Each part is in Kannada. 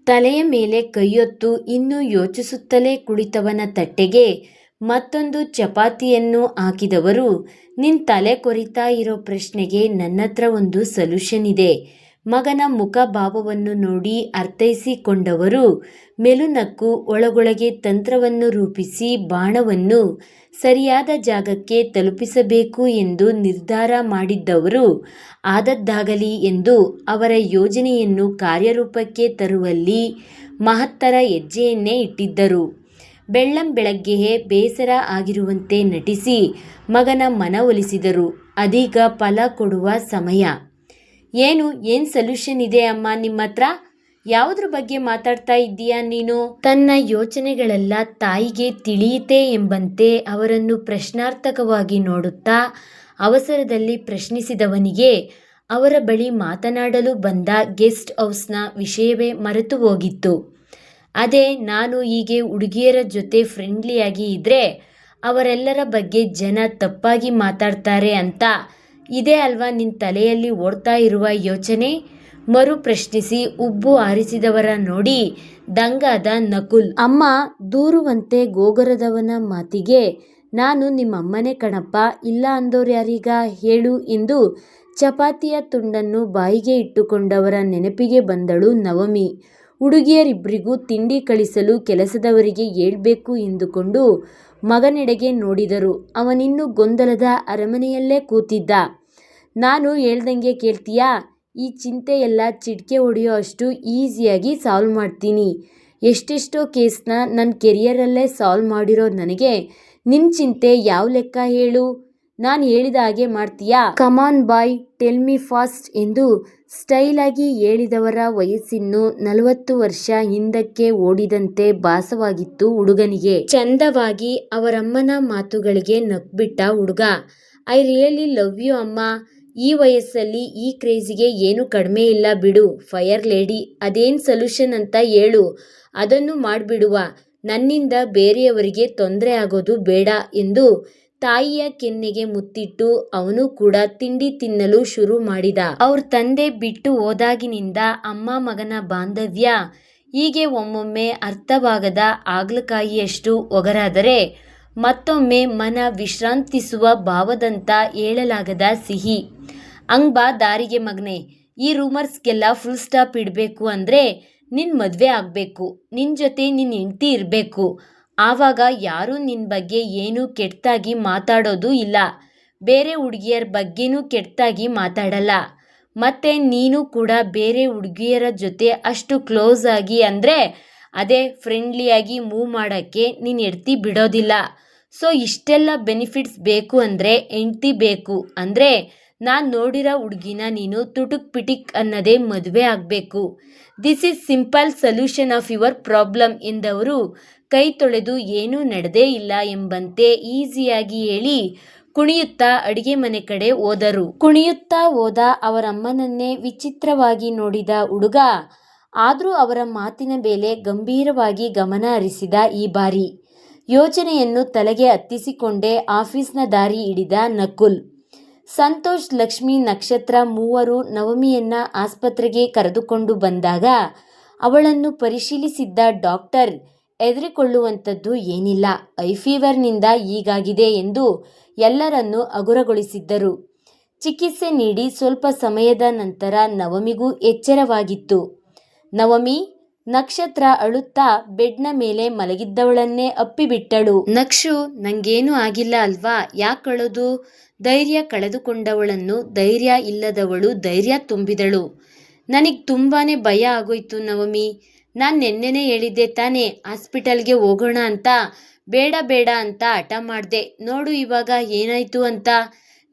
ತಲೆಯ ಮೇಲೆ ಕೈಯೊತ್ತು ಇನ್ನೂ ಯೋಚಿಸುತ್ತಲೇ ಕುಳಿತವನ ತಟ್ಟೆಗೆ ಮತ್ತೊಂದು ಚಪಾತಿಯನ್ನು ಹಾಕಿದವರು, ನಿನ್ ತಲೆ ಕೊರಿತಾ ಇರೋ ಪ್ರಶ್ನೆಗೆ ನನ್ನತ್ರ ಒಂದು ಸೊಲ್ಯೂಷನ್ ಇದೆ. ಮಗನ ಮುಖಭಾವವನ್ನು ನೋಡಿ ಅರ್ಥೈಸಿಕೊಂಡವರು ಮೆಲುನಕ್ಕು ಒಳಗೊಳಗೆ ತಂತ್ರವನ್ನು ರೂಪಿಸಿ ಬಾಣವನ್ನು ಸರಿಯಾದ ಜಾಗಕ್ಕೆ ತಲುಪಿಸಬೇಕು ಎಂದು ನಿರ್ಧಾರ ಮಾಡಿದ್ದವರು ಆದದ್ದಾಗಲಿ ಎಂದು ಅವರ ಯೋಜನೆಯನ್ನು ಕಾರ್ಯರೂಪಕ್ಕೆ ತರುವಲ್ಲಿ ಮಹತ್ತರ ಹೆಜ್ಜೆಯನ್ನೇ ಇಟ್ಟಿದ್ದರು. ಬೆಳ್ಳಂಬೆಳಗ್ಗೆಯೇ ಬೇಸರ ಆಗಿರುವಂತೆ ನಟಿಸಿ ಮಗನ ಮನವೊಲಿಸಿದರು. ಅದೀಗ ಫಲ ಕೊಡುವ ಸಮಯ. ಏನ್ ಸೊಲ್ಯೂಷನ್ ಇದೆ ಅಮ್ಮ ನಿಮ್ಮತ್ರ? ಯಾವುದ್ರ ಬಗ್ಗೆ ಮಾತಾಡ್ತಾ ಇದ್ದೀಯಾ ನೀನು? ತನ್ನ ಯೋಚನೆಗಳೆಲ್ಲ ತಾಯಿಗೆ ತಿಳಿಯಿತೆ ಎಂಬಂತೆ ಅವರನ್ನು ಪ್ರಶ್ನಾರ್ಥಕವಾಗಿ ನೋಡುತ್ತಾ ಅವಸರದಲ್ಲಿ ಪ್ರಶ್ನಿಸಿದವನಿಗೆ ಅವರ ಬಳಿ ಮಾತನಾಡಲು ಬಂದ ಗೆಸ್ಟ್ ಹೌಸ್ನ ವಿಷಯವೇ ಮರೆತು ಹೋಗಿತ್ತು. ಅದೇ, ನಾನು ಹೀಗೆ ಹುಡುಗಿಯರ ಜೊತೆ ಫ್ರೆಂಡ್ಲಿಯಾಗಿ ಇದ್ರೆ ಅವರೆಲ್ಲರ ಬಗ್ಗೆ ಜನ ತಪ್ಪಾಗಿ ಮಾತಾಡ್ತಾರೆ ಅಂತ ಇದೇ ಅಲ್ವಾ ನಿನ್ನ ತಲೆಯಲ್ಲಿ ಓಡ್ತಾ ಇರುವ ಯೋಚನೆ? ಮರು ಪ್ರಶ್ನಿಸಿ ಉಬ್ಬು ಆರಿಸಿದವರ ನೋಡಿ ದಂಗಾದ ನಕುಲ್. ಅಮ್ಮ ದೂರುವಂತೆ ಗೋಗರದವನ ಮಾತಿಗೆ, ನಾನು ನಿಮ್ಮಮ್ಮನೇ ಕಣಪ್ಪ, ಇಲ್ಲ ಅಂದೋರ್ಯಾರೀಗ ಹೇಳು ಎಂದು ಚಪಾತಿಯ ತುಂಡನ್ನು ಬಾಯಿಗೆ ಇಟ್ಟುಕೊಂಡವರ ನೆನಪಿಗೆ ಬಂದಳು ನವಮಿ. ಹುಡುಗಿಯರಿಬ್ಬರಿಗೂ ತಿಂಡಿ ಕಳಿಸಲು ಕೆಲಸದವರಿಗೆ ಹೇಳ್ಬೇಕು ಎಂದುಕೊಂಡು ಮಗನೆಡೆಗೆ ನೋಡಿದರು. ಅವನಿನ್ನೂ ಗೊಂದಲದ ಅರಮನೆಯಲ್ಲೇ ಕೂತಿದ್ದ. ನಾನು ಹೇಳ್ದಂಗೆ ಕೇಳ್ತೀಯಾ? ಈ ಚಿಂತೆಯೆಲ್ಲ ಚಿಟಿಕೆ ಹೊಡೆಯೋ ಅಷ್ಟು ಈಸಿಯಾಗಿ ಸಾಲ್ವ್ ಮಾಡ್ತೀನಿ. ಎಷ್ಟೆಷ್ಟೋ ಕೇಸ್ನ ನನ್ನ ಕೆರಿಯರಲ್ಲೇ ಸಾಲ್ವ್ ಮಾಡಿರೋ ನನಗೆ ನಿನ್ನ ಚಿಂತೆ ಯಾವ ಲೆಕ್ಕ ಹೇಳು? ನಾನು ಹೇಳಿದ ಹಾಗೆ ಮಾಡ್ತೀಯಾ? ಕಮಾನ್ ಬಾಯ್, ಟೆಲ್ ಮಿ ಫಾಸ್ಟ್ ಎಂದು ಸ್ಟೈಲಾಗಿ ಹೇಳಿದವರ ವಯಸ್ಸಿನ್ನು 40 ವರ್ಷ ಹಿಂದಕ್ಕೆ ಓಡಿದಂತೆ ಭಾಸವಾಗಿತ್ತು ಹುಡುಗನಿಗೆ. ಚಂದವಾಗಿ ಅವರಮ್ಮನ ಮಾತುಗಳಿಗೆ ನಕ್ಬಿಟ್ಟ ಹುಡುಗ. ಐ ರಿಯಲಿ ಲವ್ ಯು ಅಮ್ಮ. ಈ ವಯಸ್ಸಲ್ಲಿ ಈ ಕ್ರೇಜಿಗೆ ಏನು ಕಡಿಮೆ ಇಲ್ಲ ಬಿಡು ಫೈರ್ ಲೇಡಿ. ಅದೇನ್ ಸೊಲ್ಯೂಷನ್ ಅಂತ ಹೇಳು, ಅದನ್ನು ಮಾಡ್ಬಿಡುವ. ನನ್ನಿಂದ ಬೇರೆಯವರಿಗೆ ತೊಂದರೆ ಆಗೋದು ಬೇಡ ಎಂದು ತಾಯಿಯ ಕೆನ್ನೆಗೆ ಮುತ್ತಿಟ್ಟು ಅವನು ಕೂಡ ತಿಂಡಿ ತಿನ್ನಲು ಶುರು ಮಾಡಿದ. ಅವ್ರ ತಂದೆ ಬಿಟ್ಟು ಹೋದಾಗಿನಿಂದ ಅಮ್ಮ ಮಗನ ಬಾಂಧವ್ಯ ಹೀಗೆ ಒಮ್ಮೊಮ್ಮೆ ಅರ್ಥವಾಗದ ಹಾಗಲಕಾಯಿಯಷ್ಟು ಒಗರಾದರೆ ಮತ್ತೊಮ್ಮೆ ಮನ ವಿಶ್ರಾಂತಿಸುವ ಭಾವದಂತ ಹೇಳಲಾಗದ ಸಿಹಿ. ಹಂಗ್ ಬಾ ದಾರಿಗೆ ಮಗನೇ. ಈ ರೂಮರ್ಸ್ಗೆಲ್ಲ ಫುಲ್ ಸ್ಟಾಪ್ ಇಡಬೇಕು ಅಂದರೆ ನಿನ್ನ ಮದುವೆ ಆಗಬೇಕು, ನಿನ್ನ ಜೊತೆ ನಿನ್ನ ಹೆಂಡತಿ ಇರಬೇಕು. ಆವಾಗ ಯಾರೂ ನಿನ್ನ ಬಗ್ಗೆ ಏನೂ ಕೆಟ್ಟದಾಗಿ ಮಾತಾಡೋದು ಇಲ್ಲ, ಬೇರೆ ಹುಡುಗಿಯರ ಬಗ್ಗೆನೂ ಕೆಟ್ಟದಾಗಿ ಮಾತಾಡಲ್ಲ. ಮತ್ತೆ ನೀನು ಕೂಡ ಬೇರೆ ಹುಡುಗಿಯರ ಜೊತೆ ಅಷ್ಟು ಕ್ಲೋಸ್ ಆಗಿ ಅಂದರೆ ಅದೇ ಫ್ರೆಂಡ್ಲಿಯಾಗಿ ಮೂವ್ ಮಾಡೋಕ್ಕೆ ನಿನ್ನ ಹೆಂಡತಿ ಬಿಡೋದಿಲ್ಲ. ಸೊ ಇಷ್ಟೆಲ್ಲ ಬೆನಿಫಿಟ್ಸ್ ಬೇಕು ಅಂದರೆ ಹೆಂಡತಿ ಬೇಕು ಅಂದರೆ ನಾನು ನೋಡಿರೋ ಹುಡುಗಿನ ನೀನು ತುಟುಕ್ ಪಿಟಿಕ್ ಅನ್ನದೇ ಮದುವೆ ಆಗಬೇಕು. This is simple solution of your problem ಎಂದವರು ಕೈ ತೊಳೆದು ಏನೂ ನಡೆದೇ ಇಲ್ಲ ಎಂಬಂತೆ ಈಸಿಯಾಗಿ ಹೇಳಿ ಕುಣಿಯುತ್ತಾ ಅಡಿಗೆ ಮನೆ ಕಡೆ ಹೋದರು. ಕುಣಿಯುತ್ತಾ ಹೋದ ಅವರಮ್ಮನನ್ನೇ ವಿಚಿತ್ರವಾಗಿ ನೋಡಿದ ಹುಡುಗ ಆದರೂ ಅವರ ಮಾತಿನ ಮೇಲೆ ಗಂಭೀರವಾಗಿ ಗಮನ ಹರಿಸಿದ. ಈ ಬಾರಿ ಯೋಚನೆಯನ್ನು ತಲೆಗೆ ಹತ್ತಿಸಿಕೊಂಡೇ ಆಫೀಸ್ನ ದಾರಿ ಹಿಡಿದ ನಕುಲ್. ಸಂತೋಷ್, ಲಕ್ಷ್ಮಿ, ನಕ್ಷತ್ರ ಮೂವರು ನವಮಿಯನ್ನ ಆಸ್ಪತ್ರೆಗೆ ಕರೆದುಕೊಂಡು ಬಂದಾಗ ಅವಳನ್ನು ಪರಿಶೀಲಿಸಿದ್ದ ಡಾಕ್ಟರ್ ಹೆದರಿಕೊಳ್ಳುವಂಥದ್ದು ಏನಿಲ್ಲ, ಐ ಫೀವರ್ನಿಂದ ಹೀಗಾಗಿದೆ ಎಂದು ಎಲ್ಲರನ್ನೂ ಹಗುರಗೊಳಿಸಿದ್ದರು. ಚಿಕಿತ್ಸೆ ನೀಡಿ ಸ್ವಲ್ಪ ಸಮಯದ ನಂತರ ನವಮಿಗೂ ಎಚ್ಚರವಾಗಿತ್ತು. ನವಮಿ, ನಕ್ಷತ್ರ ಅಳುತ್ತಾ ಬೆಡ್ನ ಮೇಲೆ ಮಲಗಿದ್ದವಳನ್ನೇ ಅಪ್ಪಿಬಿಟ್ಟಳು. ನಕ್ಷು, ನಂಗೇನೂ ಆಗಿಲ್ಲ ಅಲ್ವಾ, ಯಾಕಳೋದು? ಧೈರ್ಯ ಕಳೆದುಕೊಂಡವಳನ್ನು ಧೈರ್ಯ ಇಲ್ಲದವಳು ಧೈರ್ಯ ತುಂಬಿದಳು. ನನಗೆ ತುಂಬಾನೇ ಭಯ ಆಗೋಯ್ತು ನವಮಿ. ನಾನು ನೆನ್ನೆನೇ ಹೇಳಿದ್ದೆ ತಾನೇ ಹಾಸ್ಪಿಟಲ್ಗೆ ಹೋಗೋಣ ಅಂತ. ಬೇಡ ಬೇಡ ಅಂತ ಹಠ ಮಾಡಿದೆ. ನೋಡು ಇವಾಗ ಏನಾಯ್ತು ಅಂತ.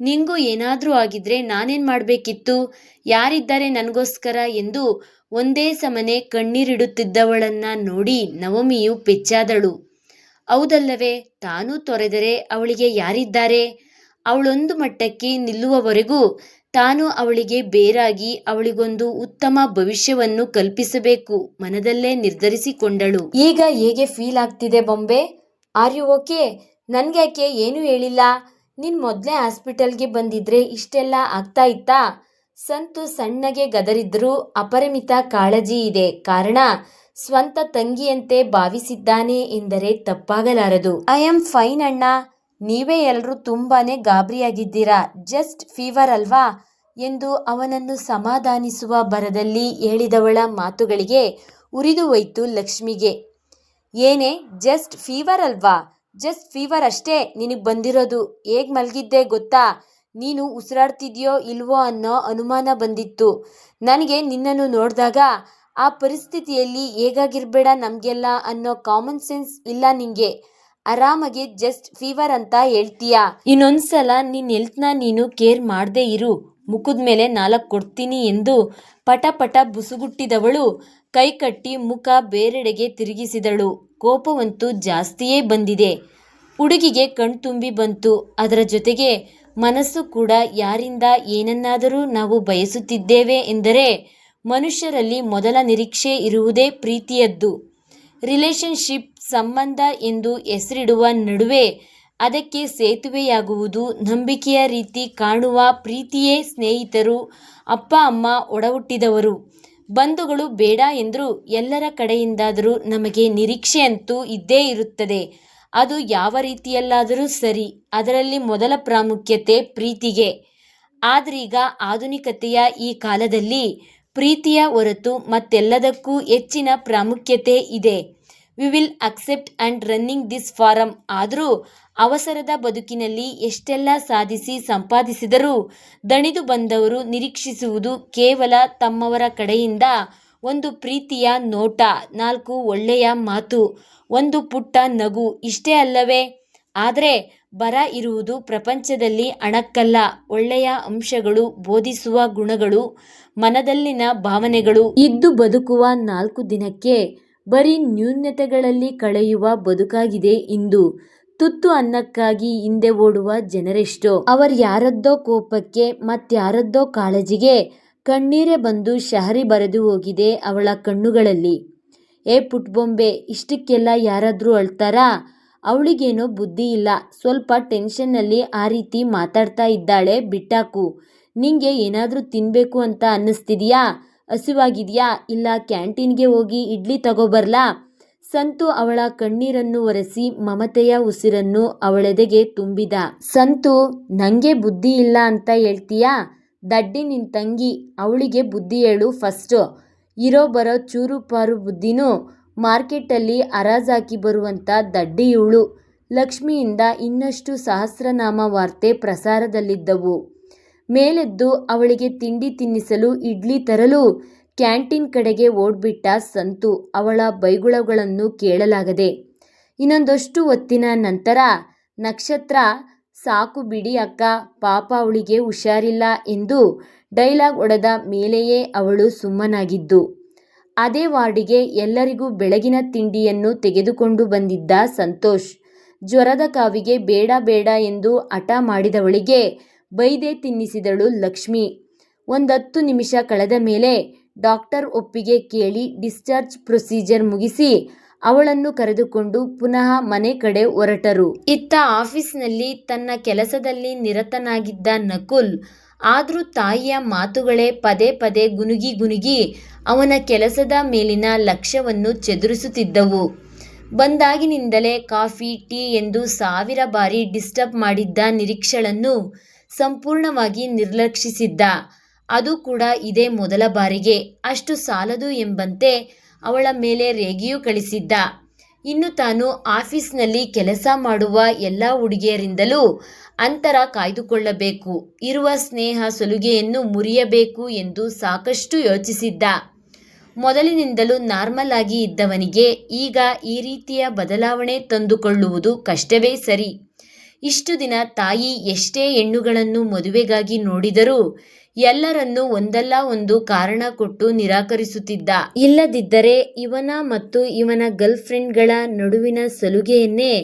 ನಿಂಗೂ ಏನಾದರೂ ಆಗಿದ್ರೆ ನಾನೇನು ಮಾಡಬೇಕಿತ್ತು? ಯಾರಿದ್ದಾರೆ ನನಗೋಸ್ಕರ ಎಂದು ಒಂದೇ ಸಮನೆ ಕಣ್ಣೀರಿಡುತ್ತಿದ್ದವಳನ್ನ ನೋಡಿ ನವಮಿಯು ಪೆಚ್ಚಾದಳು. ಹೌದಲ್ಲವೇ, ತಾನು ತೊರೆದರೆ ಅವಳಿಗೆ ಯಾರಿದ್ದಾರೆ? ಅವಳೊಂದು ಮಟ್ಟಕ್ಕೆ ನಿಲ್ಲುವವರೆಗೂ ತಾನು ಅವಳಿಗೆ ಬೇರಾಗಿ ಅವಳಿಗೊಂದು ಉತ್ತಮ ಭವಿಷ್ಯವನ್ನು ಕಲ್ಪಿಸಬೇಕು ಮನದಲ್ಲೇ ನಿರ್ಧರಿಸಿಕೊಂಡಳು. ಈಗ ಹೇಗೆ ಫೀಲ್ ಆಗ್ತಿದೆ ಬೊಂಬೆ? Are you okay? ನನ್ಗ್ಯಾಕೆ ಏನೂ ಹೇಳಿಲ್ಲ? ನೀನು ಮೊದಲೇ ಹಾಸ್ಪಿಟಲ್ಗೆ ಬಂದಿದ್ರೆ ಇಷ್ಟೆಲ್ಲ ಆಗ್ತಾ ಇತ್ತಾ? ಸಂತು ಸಣ್ಣಗೆ ಗದರಿದ್ರೂ ಅಪರಿಮಿತ ಕಾಳಜಿ ಇದೆ. ಕಾರಣ ಸ್ವಂತ ತಂಗಿಯಂತೆ ಭಾವಿಸಿದ್ದಾನೆ ಎಂದರೆ ತಪ್ಪಾಗಲಾರದು. ಐ ಆಮ್ ಫೈನ್ ಅಣ್ಣ, ನೀವೇ ಎಲ್ಲರೂ ತುಂಬಾನೇ ಗಾಬರಿಯಾಗಿದ್ದೀರಾ, ಜಸ್ಟ್ ಫೀವರ್ ಅಲ್ವಾ ಎಂದು ಅವನನ್ನು ಸಮಾಧಾನಿಸುವ ಭರದಲ್ಲಿ ಹೇಳಿದವಳ ಮಾತುಗಳಿಗೆ ಉರಿದು ಹೋಯ್ತು ಲಕ್ಷ್ಮಿಗೆ. ಏನೇ ಜಸ್ಟ್ ಫೀವರ್ ಅಲ್ವಾ? ಜಸ್ಟ್ ಫೀವರ್ ಅಷ್ಟೇ ನಿನಗೆ ಬಂದಿರೋದು. ಹೇಗೆ ಮಲಗಿದ್ದೆ ಗೊತ್ತಾ? ನೀನು ಉಸಿರಾಡ್ತಿದ್ಯೋ ಇಲ್ವೋ ಅನ್ನೋ ಅನುಮಾನ ಬಂದಿತ್ತು ನನಗೆ ನಿನ್ನನ್ನು ನೋಡಿದಾಗ. ಆ ಪರಿಸ್ಥಿತಿಯಲ್ಲಿ ಹೇಗಾಗಿರ್ಬೇಡ ನಮಗೆಲ್ಲ ಅನ್ನೋ ಕಾಮನ್ ಸೆನ್ಸ್ ಇಲ್ಲ ನಿಂಗೆ. ಆರಾಮಾಗಿ ಜಸ್ಟ್ ಫೀವರ್ ಅಂತ ಹೇಳ್ತೀಯಾ? ಇನ್ನೊಂದ್ಸಲ ನಿನ್ನ ಹೆಲ್ತ್ನ ನೀನು ಕೇರ್ ಮಾಡದೇ ಇರು, ಮುಖದ ಮೇಲೆ 4 ಕೊಡ್ತೀನಿ ಎಂದು ಪಟ ಪಟ ಬುಸುಗುಟ್ಟಿದವಳು ಕೈಕಟ್ಟಿ ಮುಖ ಬೇರೆಡೆಗೆ ತಿರುಗಿಸಿದಳು. ಕೋಪವಂತೂ ಜಾಸ್ತಿಯೇ ಬಂದಿದೆ. ಹುಡುಗಿಗೆ ಕಣ್ತುಂಬಿ ಬಂತು. ಅದರ ಜೊತೆಗೆ ಮನಸ್ಸು ಕೂಡ. ಯಾರಿಂದ ಏನನ್ನಾದರೂ ನಾವು ಬಯಸುತ್ತಿದ್ದೇವೆ ಎಂದರೆ ಮನುಷ್ಯರಲ್ಲಿ ಮೊದಲ ನಿರೀಕ್ಷೆ ಇರುವುದೇ ಪ್ರೀತಿಯದ್ದು. ರಿಲೇಶನ್ಶಿಪ್, ಸಂಬಂಧ ಎಂದು ಹೆಸರಿಡುವ ನಡುವೆ ಅದಕ್ಕೆ ಸೇತುವೆಯಾಗುವುದು ನಂಬಿಕೆಯ ರೀತಿ ಕಾಣುವ ಪ್ರೀತಿಯೇ. ಸ್ನೇಹಿತರು, ಅಪ್ಪ ಅಮ್ಮ, ಒಡಹುಟ್ಟಿದವರು, ಬಂಧುಗಳು ಬೇಡ ಎಂದರೂ ಎಲ್ಲರ ಕಡೆಯಿಂದಾದರೂ ನಮಗೆ ನಿರೀಕ್ಷೆ ಅಂತೂ ಇದ್ದೇ ಇರುತ್ತದೆ. ಅದು ಯಾವ ರೀತಿಯಲ್ಲಾದರೂ ಸರಿ, ಅದರಲ್ಲಿ ಮೊದಲ ಪ್ರಾಮುಖ್ಯತೆ ಪ್ರೀತಿಗೆ. ಆದ್ರೀಗ ಆಧುನಿಕತೆಯ ಈ ಕಾಲದಲ್ಲಿ ಪ್ರೀತಿಯ ಹೊರತು ಮತ್ತೆಲ್ಲದಕ್ಕೂ ಹೆಚ್ಚಿನ ಪ್ರಾಮುಖ್ಯತೆ ಇದೆ. We will accept and running this form. ಆದರೂ ಅವಸರದ ಬದುಕಿನಲ್ಲಿ ಎಷ್ಟೆಲ್ಲ ಸಾಧಿಸಿ ಸಂಪಾದಿಸಿದರೂ ದಣಿದು ಬಂದವರು ನಿರೀಕ್ಷಿಸುವುದು ಕೇವಲ ತಮ್ಮವರ ಕಡೆಯಿಂದ ಒಂದು ಪ್ರೀತಿಯ ನೋಟ, 4 ಒಳ್ಳೆಯ ಮಾತು, ಒಂದು ಪುಟ್ಟ ನಗು, ಇಷ್ಟೇ ಅಲ್ಲವೇ? ಆದರೆ ಬರ ಇರುವುದು ಪ್ರಪಂಚದಲ್ಲಿ ಹಣಕ್ಕಲ್ಲ, ಒಳ್ಳೆಯ ಅಂಶಗಳು, ಬೋಧಿಸುವ ಗುಣಗಳು, ಮನದಲ್ಲಿನ ಭಾವನೆಗಳು ಇದ್ದು ಬದುಕುವ 4 ದಿನಕ್ಕೆ ಬರೀ ನ್ಯೂನತೆಗಳಲ್ಲಿ ಕಳೆಯುವ ಬದುಕಾಗಿದೆ ಇಂದು. ತುತ್ತು ಅನ್ನಕ್ಕಾಗಿ ಹಿಂದೆ ಓಡುವ ಜನರೆಷ್ಟೋ. ಯಾರದ್ದೋ ಕೋಪಕ್ಕೆ ಮತ್ಯಾರದ್ದೋ ಕಾಳಜಿಗೆ ಕಣ್ಣೀರೇ ಬಂದು ಶಹರಿ ಬರೆದು ಹೋಗಿದೆ ಅವಳ ಕಣ್ಣುಗಳಲ್ಲಿ. ಏ ಪುಟ್ಬೊಂಬೆ, ಇಷ್ಟಕ್ಕೆಲ್ಲ ಯಾರಾದರೂ ಅಳ್ತಾರಾ? ಅವಳಿಗೇನೋ ಬುದ್ಧಿ ಇಲ್ಲ, ಸ್ವಲ್ಪ ಟೆನ್ಷನ್ನಲ್ಲಿ ಆ ರೀತಿ ಮಾತಾಡ್ತಾ ಇದ್ದಾಳೆ, ಬಿಟ್ಟಾಕು. ನಿಂಗೆ ಏನಾದರೂ ತಿನ್ನಬೇಕು ಅಂತ ಅನ್ನಿಸ್ತಿದೆಯಾ? ಹಸಿವಾಗಿದೆಯಾ? ಇಲ್ಲ ಕ್ಯಾಂಟೀನ್ಗೆ ಹೋಗಿ ಇಡ್ಲಿ ತಗೋಬರ್ಲಾ? ಸಂತು ಅವಳ ಕಣ್ಣೀರನ್ನು ಒರೆಸಿ ಮಮತೆಯ ಉಸಿರನ್ನು ಅವಳೆದೆಗೆ ತುಂಬಿದ. ಸಂತು, ನಂಗೆ ಬುದ್ಧಿ ಇಲ್ಲ ಅಂತ ಹೇಳ್ತೀಯಾ? ದಡ್ಡಿ ನಿನ್ ತಂಗಿ, ಅವಳಿಗೆ ಬುದ್ಧಿ ಹೇಳು ಫಸ್ಟು. ಇರೋ ಬರೋ ಚೂರು ಪಾರು ಬುದ್ಧಿನೂ ಮಾರ್ಕೆಟಲ್ಲಿ ಹರಾಜಾಕಿ ಬರುವಂಥ ದಡ್ಡಿ ಇವಳು. ಲಕ್ಷ್ಮಿಯಿಂದ ಇನ್ನಷ್ಟು ಸಹಸ್ರನಾಮ ವಾರ್ತೆ ಪ್ರಸಾರದಲ್ಲಿದ್ದವು. ಮೇಲೆದ್ದು ಅವಳಿಗೆ ತಿಂಡಿ ತಿನ್ನಿಸಲು ಇಡ್ಲಿ ತರಲು ಕ್ಯಾಂಟೀನ್ ಕಡೆಗೆ ಓಡ್ಬಿಟ್ಟ ಸಂತು, ಅವಳ ಬೈಗುಳಗಳನ್ನು ಕೇಳಲಾಗದೆ. ಇನ್ನೊಂದಷ್ಟು ಹೊತ್ತಿನ ನಂತರ ನಕ್ಷತ್ರ, ಸಾಕು ಬಿಡಿ ಅಕ್ಕ, ಪಾಪ ಅವಳಿಗೆ ಹುಷಾರಿಲ್ಲ ಎಂದು ಡೈಲಾಗ್ ಹೊಡೆದ ಮೇಲೆಯೇ ಅವಳು ಸುಮ್ಮನಾಗಿದ್ದು. ಅದೇ ವಾರ್ಡಿಗೆ ಎಲ್ಲರಿಗೂ ಬೆಳಗಿನ ತಿಂಡಿಯನ್ನು ತೆಗೆದುಕೊಂಡು ಬಂದಿದ್ದ ಸಂತೋಷ್. ಜ್ವರದ ಕಾವಿಗೆ ಬೇಡ ಬೇಡ ಎಂದು ಹಠ ಮಾಡಿದವಳಿಗೆ ಬೈದೆ ತಿನ್ನಿಸಿದಳು ಲಕ್ಷ್ಮಿ. 10 ನಿಮಿಷ ಕಳೆದ ಮೇಲೆ ಡಾಕ್ಟರ್ ಒಪ್ಪಿಗೆ ಕೇಳಿ ಡಿಸ್ಚಾರ್ಜ್ ಪ್ರೊಸೀಜರ್ ಮುಗಿಸಿ ಅವಳನ್ನು ಕರೆದುಕೊಂಡು ಪುನಃ ಮನೆ ಕಡೆ ಹೊರಟರು. ಇತ್ತ ಆಫೀಸ್ನಲ್ಲಿ ತನ್ನ ಕೆಲಸದಲ್ಲಿ ನಿರತನಾಗಿದ್ದ ನಕುಲ್ ಆದರೂ ತಾಯಿಯ ಮಾತುಗಳೇ ಪದೇ ಪದೇ ಗುನುಗಿ ಗುನುಗಿ ಅವನ ಕೆಲಸದ ಮೇಲಿನ ಲಕ್ಷ್ಯವನ್ನು ಚದುರಿಸುತ್ತಿದ್ದವು. ಬಂದಾಗಿನಿಂದಲೇ ಕಾಫಿ, ಟೀ ಎಂದು 1000 ಬಾರಿ ಡಿಸ್ಟರ್ಬ್ ಮಾಡಿದ್ದ ನಿರೀಕ್ಷಳನ್ನು ಸಂಪೂರ್ಣವಾಗಿ ನಿರ್ಲಕ್ಷಿಸಿದ್ದ. ಅದು ಕೂಡ ಇದೇ ಮೊದಲ ಬಾರಿಗೆ. ಅಷ್ಟು ಸಾಲದು ಎಂಬಂತೆ ಅವಳ ಮೇಲೆ ರೇಗಿಯೂ ಕಳಿಸಿದ್ದ. ಇನ್ನು ತಾನು ಆಫೀಸ್ನಲ್ಲಿ ಕೆಲಸ ಮಾಡುವ ಎಲ್ಲ ಹುಡುಗಿಯರಿಂದಲೂ ಅಂತರ ಕಾಯ್ದುಕೊಳ್ಳಬೇಕು, ಇರುವ ಸ್ನೇಹ ಸಲುಗೆಯನ್ನು ಮುರಿಯಬೇಕು ಎಂದು ಸಾಕಷ್ಟು ಯೋಚಿಸಿದ್ದ. ಮೊದಲಿನಿಂದಲೂ ನಾರ್ಮಲ್ ಆಗಿ ಇದ್ದವನಿಗೆ ಈಗ ಈ ರೀತಿಯ ಬದಲಾವಣೆ ತಂದುಕೊಳ್ಳುವುದು ಕಷ್ಟವೇ ಸರಿ. ಇಷ್ಟು ದಿನ ತಾಯಿ ಎಷ್ಟೇ ಹೆಣ್ಣುಗಳನ್ನು ಮದುವೆಗಾಗಿ ನೋಡಿದರೂ ಎಲ್ಲರನ್ನೂ ಒಂದಲ್ಲ ಒಂದು ಕಾರಣ ಕೊಟ್ಟು ನಿರಾಕರಿಸುತ್ತಿದ್ದ. ಇಲ್ಲದಿದ್ದರೆ ಇವನ ಮತ್ತು ಇವನ ಗರ್ಲ್ ಫ್ರೆಂಡ್ಗಳ ನಡುವಿನ ಸಲುಗೆಯನ್ನೇ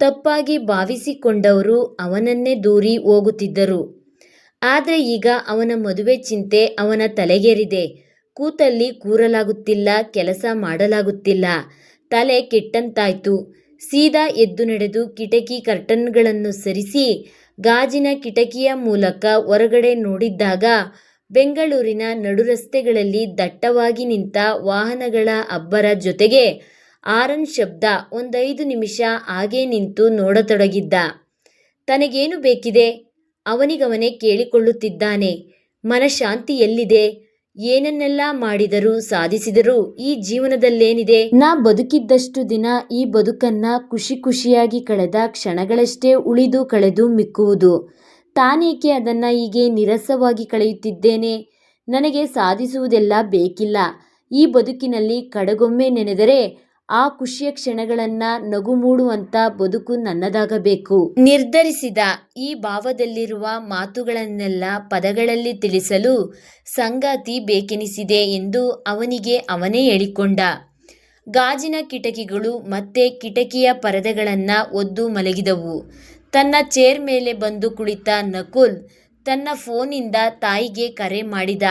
ತಪ್ಪಾಗಿ ಭಾವಿಸಿಕೊಂಡವರು ಅವನನ್ನೇ ದೂರಿ ಹೋಗುತ್ತಿದ್ದರು. ಆದರೆ ಈಗ ಅವನ ಮದುವೆ ಚಿಂತೆ ಅವನ ತಲೆಗೇರಿದೆ. ಕೂತಲ್ಲಿ ಕೂರಲಾಗುತ್ತಿಲ್ಲ, ಕೆಲಸ ಮಾಡಲಾಗುತ್ತಿಲ್ಲ. ತಲೆ ಕೆಟ್ಟಂತಾಯ್ತು. ಸೀದಾ ಎದ್ದು ನಡೆದು ಕಿಟಕಿ ಕರ್ಟನ್ಗಳನ್ನು ಸರಿಸಿ ಗಾಜಿನ ಕಿಟಕಿಯ ಮೂಲಕ ಹೊರಗಡೆ ನೋಡಿದ್ದಾಗ ಬೆಂಗಳೂರಿನ ನಡುರಸ್ತೆಗಳಲ್ಲಿ ದಟ್ಟವಾಗಿ ನಿಂತ ವಾಹನಗಳ ಅಬ್ಬರ ಜೊತೆಗೆ ಆರನ್ ಶಬ್ದ. 5 ನಿಮಿಷ ಹಾಗೇ ನಿಂತು ನೋಡತೊಡಗಿದ್ದ. ತನಗೇನು ಬೇಕಿದೆ? ಅವನಿಗವನೇ ಕೇಳಿಕೊಳ್ಳುತ್ತಿದ್ದಾನೆ. ಮನಃಶಾಂತಿ ಎಲ್ಲಿದೆ? ಏನನ್ನೆಲ್ಲ ಮಾಡಿದರೂ ಸಾಧಿಸಿದರೂ ಈ ಜೀವನದಲ್ಲೇನಿದೆ? ನಾ ಬದುಕಿದ್ದಷ್ಟು ದಿನ ಈ ಬದುಕನ್ನ ಖುಷಿ ಖುಷಿಯಾಗಿ ಕಳೆದ ಕ್ಷಣಗಳಷ್ಟೇ ಉಳಿದು ಕಳೆದು ಮಿಕ್ಕುವುದು. ತಾನೇಕೆ ಅದನ್ನ ಹೀಗೆ ನೀರಸವಾಗಿ ಕಳೆಯುತ್ತಿದ್ದೇನೆ? ನನಗೆ ಸಾಧಿಸುವುದೆಲ್ಲ ಬೇಕಿಲ್ಲ. ಈ ಬದುಕಿನಲ್ಲಿ ಕಡೆಗೊಮ್ಮೆ ನೆನೆದರೆ ಆ ಖುಷಿಯ ಕ್ಷಣಗಳನ್ನ ನಗು ಮೂಡುವಂತ ಬದುಕು ನನ್ನದಾಗಬೇಕು. ನಿರ್ಧರಿಸಿದ. ಈ ಭಾವದಲ್ಲಿರುವ ಮಾತುಗಳನ್ನೆಲ್ಲ ಪದಗಳಲ್ಲಿ ತಿಳಿಸಲು ಸಂಗಾತಿ ಬೇಕೆನಿಸಿದೆ ಎಂದು ಅವನಿಗೆ ಅವನೇ ಹೇಳಿಕೊಂಡ. ಗಾಜಿನ ಕಿಟಕಿಗಳು ಮತ್ತೆ ಕಿಟಕಿಯ ಪರದೆಗಳನ್ನ ಒದ್ದು ಮಲಗಿದವು. ತನ್ನ ಚೇರ್ ಮೇಲೆ ಬಂದು ಕುಳಿತ ನಕುಲ್ ತನ್ನ ಫೋನಿಂದ ತಾಯಿಗೆ ಕರೆ ಮಾಡಿದ.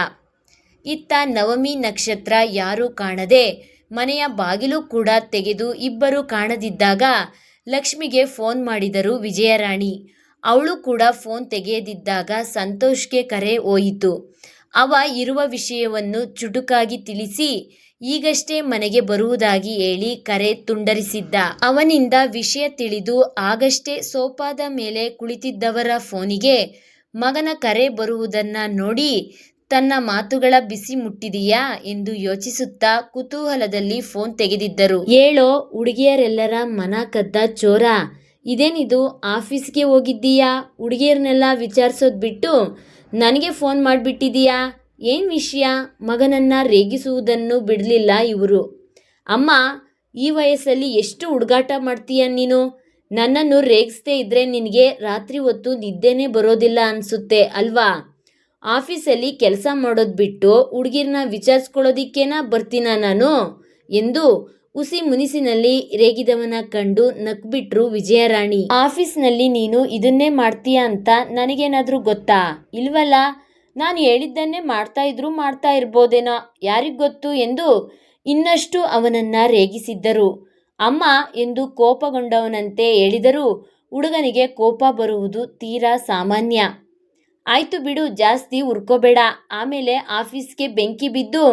ಇತ್ತ ನವಮಿ ನಕ್ಷತ್ರ ಯಾರೂ ಕಾಣದೆ ಮನೆಯ ಬಾಗಿಲು ಕೂಡ ತೆಗೆದು ಇಬ್ಬರು ಕಾಣದಿದ್ದಾಗ ಲಕ್ಷ್ಮಿಗೆ ಫೋನ್ ಮಾಡಿದರು ವಿಜಯರಾಣಿ. ಅವಳು ಕೂಡ ಫೋನ್ ತೆಗೆಯದಿದ್ದಾಗ ಸಂತೋಷ್ಗೆ ಕರೆ ಹೋಯಿತು. ಅವ ಇರುವ ವಿಷಯವನ್ನು ಚುಟುಕಾಗಿ ತಿಳಿಸಿ ಈಗಷ್ಟೇ ಮನೆಗೆ ಬರುವುದಾಗಿ ಹೇಳಿ ಕರೆ ತುಂಡರಿಸಿದ್ದ. ಅವನಿಂದ ವಿಷಯ ತಿಳಿದು ಆಗಷ್ಟೇ ಸೋಫಾದ ಮೇಲೆ ಕುಳಿತಿದ್ದವರ ಫೋನಿಗೆ ಮಗನ ಕರೆ ಬರುವುದನ್ನ ನೋಡಿ ತನ್ನ ಮಾತುಗಳ ಬಿಸಿ ಮುಟ್ಟಿದೆಯಾ ಎಂದು ಯೋಚಿಸುತ್ತಾ ಕುತೂಹಲದಲ್ಲಿ ಫೋನ್ ತೆಗೆದಿದ್ದರು. ಹೇಳೋ ಹುಡುಗಿಯರೆಲ್ಲರ ಮನ ಕದ್ದ ಚೋರ, ಇದೇನಿದು? ಆಫೀಸ್ಗೆ ಹೋಗಿದ್ದೀಯಾ? ಹುಡುಗಿಯರನ್ನೆಲ್ಲ ವಿಚಾರಿಸೋದು ಬಿಟ್ಟು ನನಗೆ ಫೋನ್ ಮಾಡಿಬಿಟ್ಟಿದೀಯಾ? ಏನು ವಿಷಯ? ಮಗನನ್ನ ರೇಗಿಸುವುದನ್ನು ಬಿಡಲಿಲ್ಲ ಇವರು. ಅಮ್ಮ, ಈ ವಯಸ್ಸಲ್ಲಿ ಎಷ್ಟು ಹುಡುಗಾಟ ಮಾಡ್ತೀಯ ನೀನು? ನನ್ನನ್ನು ರೇಗಿಸ್ದೇ ಇದ್ರೆ ನಿನಗೆ ರಾತ್ರಿ ಹೊತ್ತು ನಿದ್ದೆನೇ ಬರೋದಿಲ್ಲ ಅನಿಸುತ್ತೆ ಅಲ್ವಾ? ಆಫೀಸಲ್ಲಿ ಕೆಲಸ ಮಾಡೋದು ಬಿಟ್ಟು ಹುಡುಗಿರನ್ನ ವಿಚಾರಿಸ್ಕೊಳ್ಳೋದಿಕ್ಕೇನಾ ಬರ್ತೀನ ನಾನು ಎಂದು ಹುಸಿ ಮುನಿಸಿನಲ್ಲಿ ರೇಗಿದವನ ಕಂಡು ನಕ್ಬಿಟ್ರು ವಿಜಯರಾಣಿ. ಆಫೀಸ್ನಲ್ಲಿ ನೀನು ಇದನ್ನೇ ಮಾಡ್ತೀಯ ಅಂತ ನನಗೇನಾದ್ರೂ ಗೊತ್ತಾ? ಇಲ್ವಲ್ಲ. ನಾನು ಹೇಳಿದ್ದನ್ನೇ ಮಾಡ್ತಾ ಇರ್ಬೋದೇನೋ, ಯಾರಿಗೊತ್ತು ಎಂದು ಇನ್ನಷ್ಟು ಅವನನ್ನ ರೇಗಿಸಿದ್ದರು. ಅಮ್ಮ ಎಂದು ಕೋಪಗೊಂಡವನಂತೆ ಹೇಳಿದರೂ ಹುಡುಗನಿಗೆ ಕೋಪ ಬರುವುದು ತೀರಾ ಸಾಮಾನ್ಯ. ಆಯ್ತು ಬಿಡು, ಜಾಸ್ತಿ ಉರ್ಕೋಬೇಡ. ಆಮೇಲೆ ಆಫೀಸ್ಗೆ ಬೆಂಕಿ ಬಿದ್ದು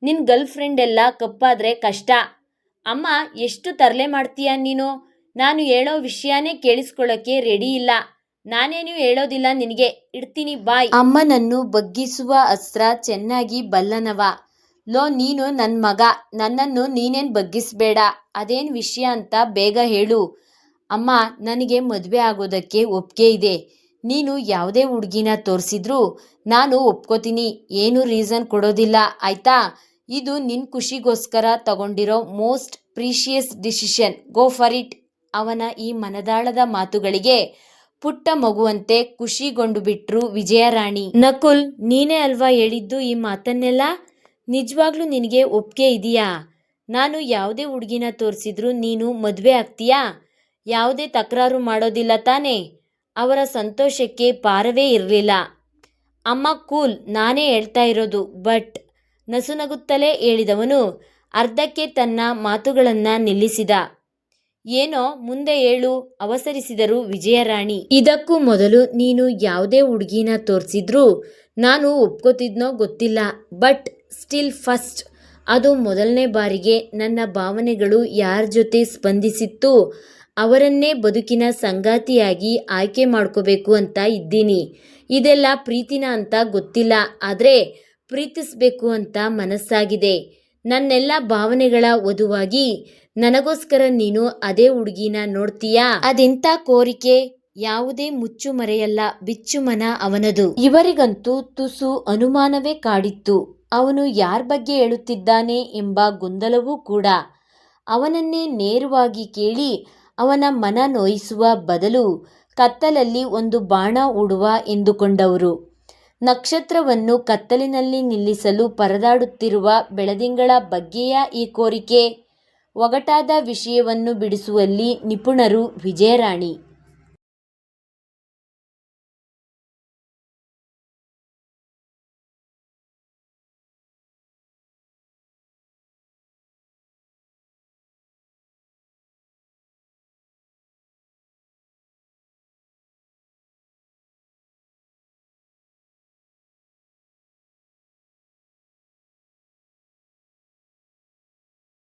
ನಿನ್ನ ಗರ್ಲ್ ಫ್ರೆಂಡ್ ಎಲ್ಲ ಕಪ್ಪಾದ್ರೆ ಕಷ್ಟ. ಅಮ್ಮ, ಎಷ್ಟು ತರಲೆ ಮಾಡ್ತೀಯ ನೀನು? ನಾನು ಹೇಳೋ ವಿಷಯನೇ ಕೇಳಿಸ್ಕೊಳ್ಳೋಕ್ಕೆ ರೆಡಿ ಇಲ್ಲ. ನಾನೇನು ಹೇಳೋದಿಲ್ಲ ನಿನಗೆ. ಇಡ್ತೀನಿ ಬಾಯ್. ಅಮ್ಮನನ್ನು ಬಗ್ಗಿಸುವ ಅಸ್ತ್ರ ಚೆನ್ನಾಗಿ ಬಲ್ಲನವ. ಲೋ, ನೀನು ನನ್ನ ಮಗ, ನನ್ನನ್ನು ನೀನೇನು ಬಗ್ಗಿಸ್ಬೇಡ. ಅದೇನು ವಿಷಯ ಅಂತ ಬೇಗ ಹೇಳು. ಅಮ್ಮ, ನನಗೆ ಮದುವೆ ಆಗೋದಕ್ಕೆ ಒಪ್ಪಿಗೆ ಇದೆ. ನೀನು ಯಾವುದೇ ಹುಡುಗಿನ ತೋರಿಸಿದ್ರು ನಾನು ಒಪ್ಕೋತೀನಿ. ಏನು ರೀಸನ್ ಕೊಡೋದಿಲ್ಲ, ಆಯ್ತಾ? ಇದು ನಿನ್ನ ಖುಷಿಗೋಸ್ಕರ ತಗೊಂಡಿರೋ most precious decision. Go for it. ಅವನ ಈ ಮನದಾಳದ ಮಾತುಗಳಿಗೆ ಪುಟ್ಟ ಮಗುವಂತೆ ಖುಷಿಗೊಂಡು ಬಿಟ್ರು ವಿಜಯರಾಣಿ. ನಕುಲ್, ನೀನೇ ಅಲ್ವಾ ಹೇಳಿದ್ದು ಈ ಮಾತನ್ನೆಲ್ಲ? ನಿಜವಾಗ್ಲೂ ನಿನಗೆ ಒಪ್ಪಿಗೆ ಇದೆಯಾ? ನಾನು ಯಾವುದೇ ಹುಡುಗಿನ ತೋರಿಸಿದ್ರು ನೀನು ಮದುವೆ ಆಗ್ತೀಯಾ? ಯಾವುದೇ ತಕರಾರು ಮಾಡೋದಿಲ್ಲ ತಾನೇ? ಅವರ ಸಂತೋಷಕ್ಕೆ ಪಾರವೇ ಇರಲಿಲ್ಲ. ಅಮ್ಮ ಕೂಲ್, ನಾನೇ ಹೇಳ್ತಾ ಇರೋದು. ಬಟ್ ನಸುನಗುತ್ತಲೇ ಹೇಳಿದವನು ಅರ್ಧಕ್ಕೆ ತನ್ನ ಮಾತುಗಳನ್ನು ನಿಲ್ಲಿಸಿದ. ಏನೋ ಮುಂದೆ ಹೇಳು, ಅವಸರಿಸಿದರು ವಿಜಯರಾಣಿ. ಇದಕ್ಕೂ ಮೊದಲು ನೀನು ಯಾವುದೇ ಹುಡುಗಿನ ತೋರಿಸಿದ್ರು ನಾನು ಒಪ್ಕೋತಿದ್ನೋ ಗೊತ್ತಿಲ್ಲ. ಬಟ್ ಸ್ಟಿಲ್ ಫಸ್ಟ್, ಅದು ಮೊದಲನೇ ಬಾರಿಗೆ ನನ್ನ ಭಾವನೆಗಳು ಯಾರ ಜೊತೆ ಸ್ಪಂದಿಸಿತ್ತು ಅವರನ್ನೇ ಬದುಕಿನ ಸಂಗಾತಿಯಾಗಿ ಆಯ್ಕೆ ಮಾಡ್ಕೋಬೇಕು ಅಂತ ಇದ್ದೀನಿ. ಇದೆಲ್ಲ ಪ್ರೀತಿನ ಅಂತ ಗೊತ್ತಿಲ್ಲ, ಆದರೆ ಪ್ರೀತಿಸಬೇಕು ಅಂತ ಮನಸ್ಸಾಗಿದೆ. ನನ್ನೆಲ್ಲ ಭಾವನೆಗಳ ವಧುವಾಗಿ ನನಗೋಸ್ಕರ ನೀನು ಅದೇ ಹುಡುಗಿನ ನೋಡ್ತೀಯಾ? ಅದೆಂಥ ಕೋರಿಕೆ! ಯಾವುದೇ ಮುಚ್ಚು ಮರೆಯಲ್ಲ, ಬಿಚ್ಚುಮನ ಅವನದು. ಇವರಿಗಂತೂ ತುಸು ಅನುಮಾನವೇ ಕಾಡಿತ್ತು. ಅವನು ಯಾರ ಬಗ್ಗೆ ಹೇಳುತ್ತಿದ್ದಾನೆ ಎಂಬ ಗೊಂದಲವೂ ಕೂಡ. ಅವನನ್ನೇ ನೇರವಾಗಿ ಕೇಳಿ ಅವನ ಮನ ನೋಯಿಸುವ ಬದಲು ಕತ್ತಲಲ್ಲಿ ಒಂದು ಬಾಣ ಹೂಡುವ ಎಂದುಕೊಂಡವರು. ನಕ್ಷತ್ರವನ್ನು ಕತ್ತಲಿನಲ್ಲಿ ನಿಲ್ಲಿಸಲು ಪರದಾಡುತ್ತಿರುವ ಬೆಳದಿಂಗಳ ಬಗ್ಗೆಯ ಈ ಕೋರಿಕೆ? ಒಗಟಾದ ವಿಷಯವನ್ನು ಬಿಡಿಸುವಲ್ಲಿ ನಿಪುಣರು ವಿಜಯರಾಣಿ.